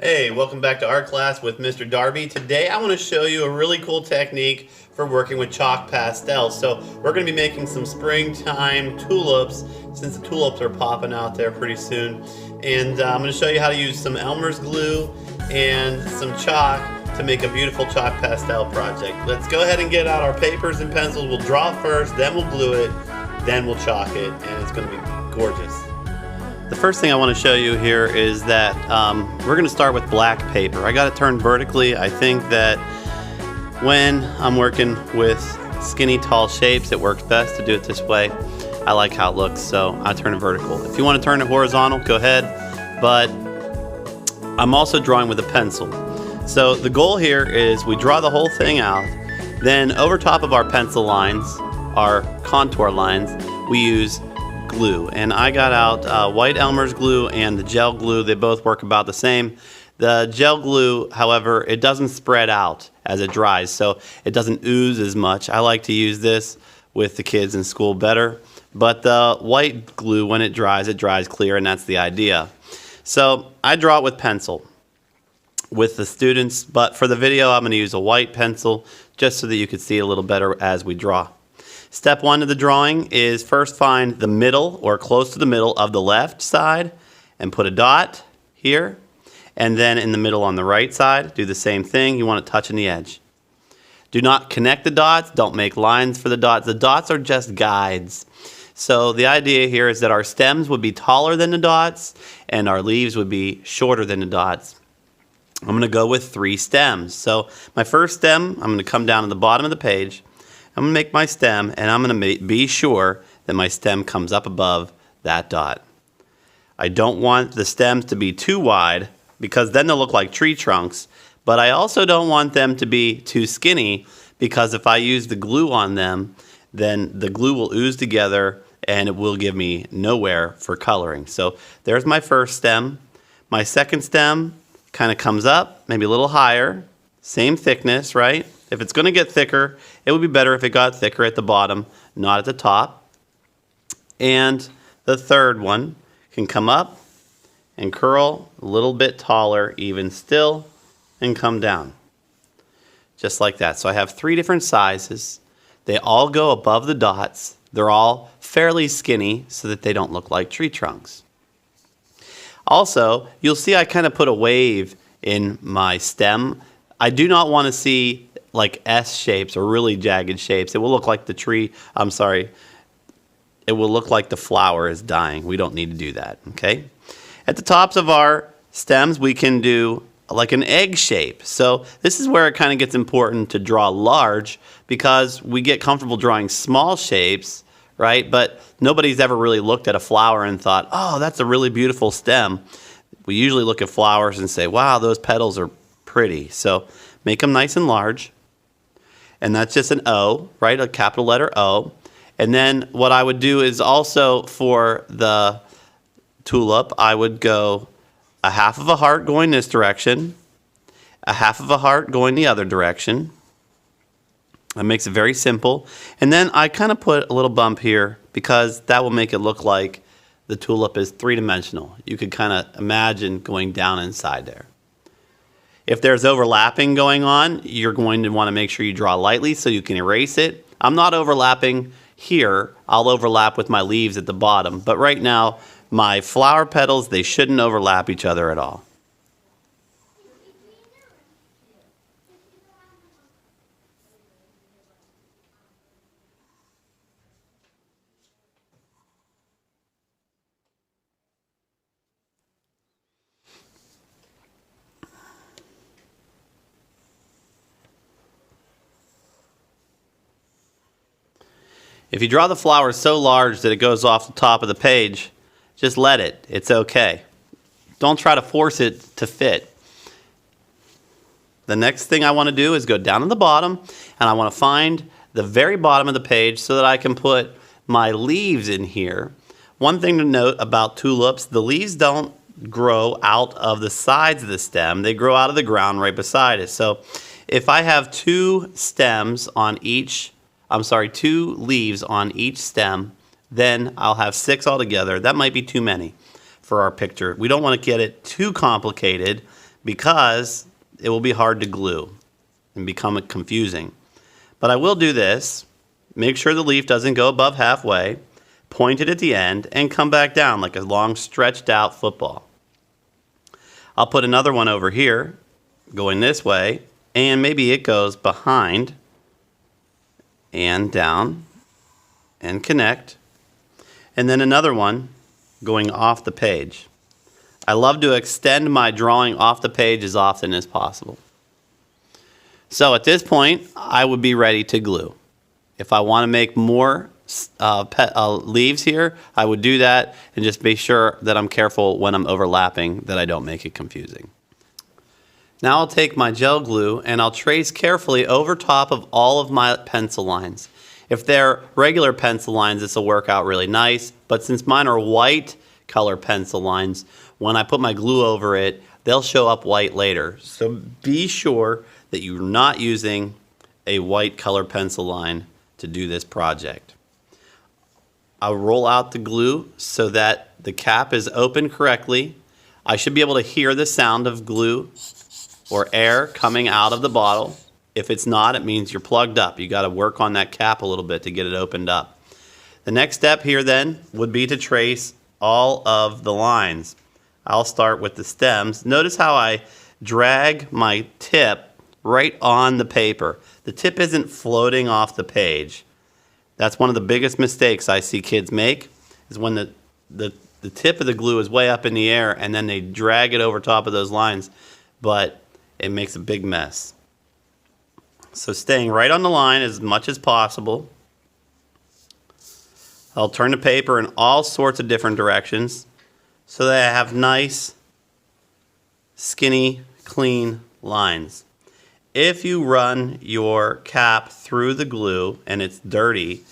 Hey, welcome back to art class with Mr. Darby. Today I want to show you a really cool technique for working with chalk pastels. So we're going to be making some springtime tulips since the tulips are popping out there pretty soon. And I'm going to show you how to use some Elmer's glue and some chalk to make a beautiful chalk pastel project. Let's go ahead and get out our papers and pencils. We'll draw first, then we'll glue it, then we'll chalk it, and it's going to be gorgeous. The first thing I want to show you here is that we're going to start with black paper. I got it turned vertically. I think that when I'm working with skinny, tall shapes, it works best to do it this way. I like how it looks, so I turn it vertical. If you want to turn it horizontal, go ahead, but I'm also drawing with a pencil. So the goal here is we draw the whole thing out, then over top of our pencil lines, our contour lines, we use glue, and I got out white Elmer's glue and the gel glue. They both work about the same. The gel glue, however, it doesn't spread out as it dries, so it doesn't ooze as much. I like to use this with the kids in school better, but the white glue, when it dries clear, and that's the idea. So I draw it with pencil with the students, but for the video I'm going to use a white pencil just so that you can see it a little better as we draw. Step one of the drawing is first find the middle or close to the middle of the left side and put a dot here, and then in the middle on the right side do the same thing. You want it touching the edge. Do not connect the dots, don't make lines for the dots. The dots are just guides. So the idea here is that our stems would be taller than the dots and our leaves would be shorter than the dots. I'm going to go with 3 stems. So my first stem, I'm going to come down to the bottom of the page. I'm going to make my stem, and I'm going to be sure that my stem comes up above that dot. I don't want the stems to be too wide because then they'll look like tree trunks, but I also don't want them to be too skinny because if I use the glue on them, then the glue will ooze together and it will give me nowhere for coloring. So there's my first stem. My second stem kind of comes up, maybe a little higher, same thickness, right? If it's going to get thicker, it would be better if it got thicker at the bottom, not at the top. And the third one can come up and curl a little bit taller even still and come down. Just like that. So I have 3 different sizes. They all go above the dots. They're all fairly skinny so that they don't look like tree trunks. Also, you'll see I kind of put a wave in my stem. I do not want to see like S shapes or really jagged shapes. It will look like the tree, it will look like the flower is dying. We don't need to do that, okay? At the tops of our stems, we can do like an egg shape. So this is where it kind of gets important to draw large because we get comfortable drawing small shapes, right? But nobody's ever really looked at a flower and thought, oh, that's a really beautiful stem. We usually look at flowers and say, wow, those petals are pretty. So make them nice and large. And that's just an O, right? A capital letter O. And then what I would do is also for the tulip, I would go a half of a heart going this direction, a half of a heart going the other direction. That makes it very simple. And then I kind of put a little bump here because that will make it look like the tulip is 3-dimensional. You could kind of imagine going down inside there. If there's overlapping going on, you're going to want to make sure you draw lightly so you can erase it. I'm not overlapping here. I'll overlap with my leaves at the bottom. But right now, my flower petals, they shouldn't overlap each other at all. If you draw the flower so large that it goes off the top of the page, just let it. It's okay. Don't try to force it to fit. The next thing I want to do is go down to the bottom, and I want to find the very bottom of the page so that I can put my leaves in here. One thing to note about tulips, the leaves don't grow out of the sides of the stem. They grow out of the ground right beside it. So if I have 2 stems on each 2 leaves on each stem, then I'll have 6 altogether. That might be too many for our picture. We don't want to get it too complicated because it will be hard to glue and become confusing. But I will do this. Make sure the leaf doesn't go above halfway, point it at the end, and come back down like a long stretched out football. I'll put another one over here going this way, and maybe it goes behind and down and connect, and then another one going off the page. I love to extend my drawing off the page as often as possible. So at this point, I would be ready to glue. If I want to make more leaves here, I would do that and just be sure that I'm careful when I'm overlapping that I don't make it confusing. Now I'll take my gel glue and I'll trace carefully over top of all of my pencil lines. If they're regular pencil lines, this will work out really nice, but since mine are white color pencil lines, when I put my glue over it, they'll show up white later. So be sure that you're not using a white color pencil line to do this project. I'll roll out the glue so that the cap is open correctly. I should be able to hear the sound of glue or air coming out of the bottle. If it's not, it means you're plugged up. You got to work on that cap a little bit to get it opened up. The next step here then would be to trace all of the lines. I'll start with the stems. Notice how I drag my tip right on the paper. The tip isn't floating off the page. That's one of the biggest mistakes I see kids make, is when the tip of the glue is way up in the air and then they drag it over top of those lines, but it makes a big mess. So staying right on the line as much as possible. I'll turn the paper in all sorts of different directions so that I have nice, skinny, clean lines. If you run your cap through the glue and it's dirty,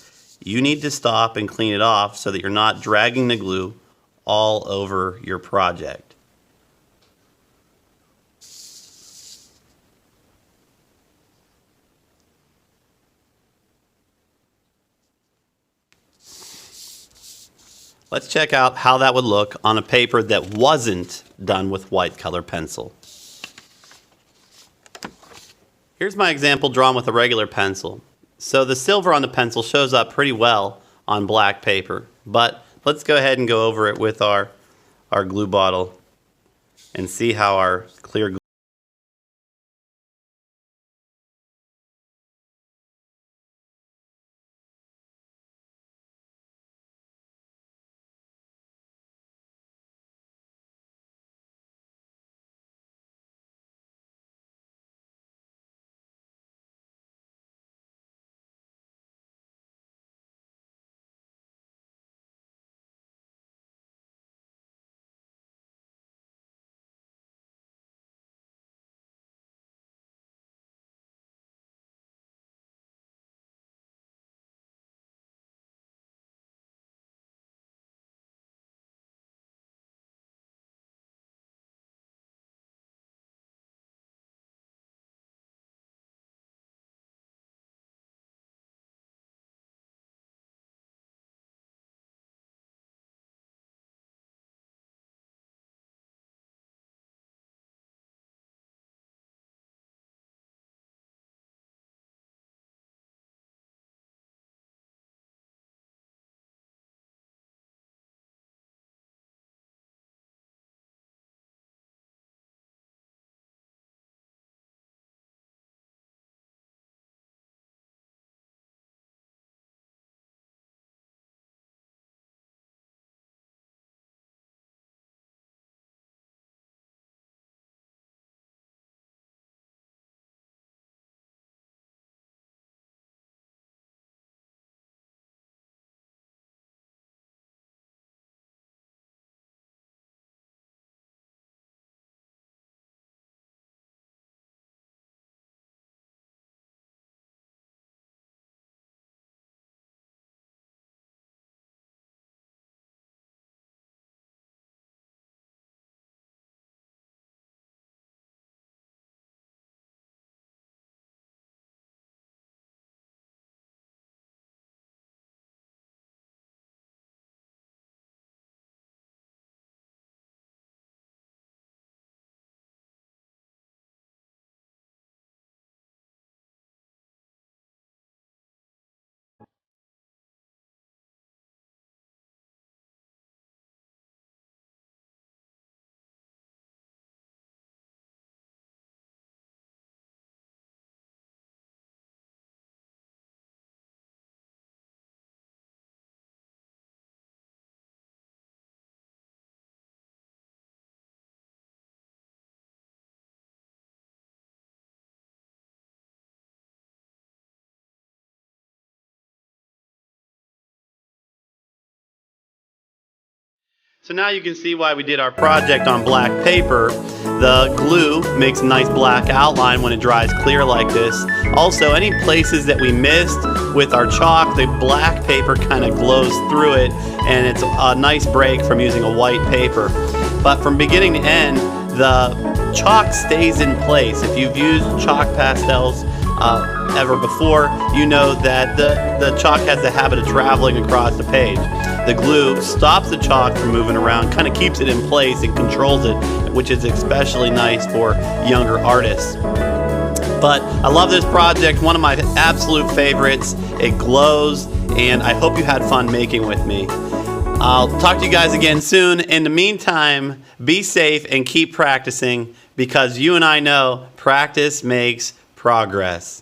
you need to stop and clean it off so that you're not dragging the glue all over your project. Let's check out how that would look on a paper that wasn't done with white color pencil. Here's my example drawn with a regular pencil. So the silver on the pencil shows up pretty well on black paper, but let's go ahead and go over it with our glue bottle and see how our clear glue So now you can see why we did our project on black paper. The glue makes a nice black outline when it dries clear like this. Also, any places that we missed with our chalk, the black paper kind of glows through it, and it's a nice break from using a white paper. But from beginning to end, the chalk stays in place. If you've used chalk pastels ever before, you know that the chalk has the habit of traveling across the page. The glue stops the chalk from moving around, kind of keeps it in place and controls it, which is especially nice for younger artists. But I love this project, one of my absolute favorites. It glows, and I hope you had fun making with me. I'll talk to you guys again soon. In the meantime, be safe and keep practicing, because you and I know practice makes progress.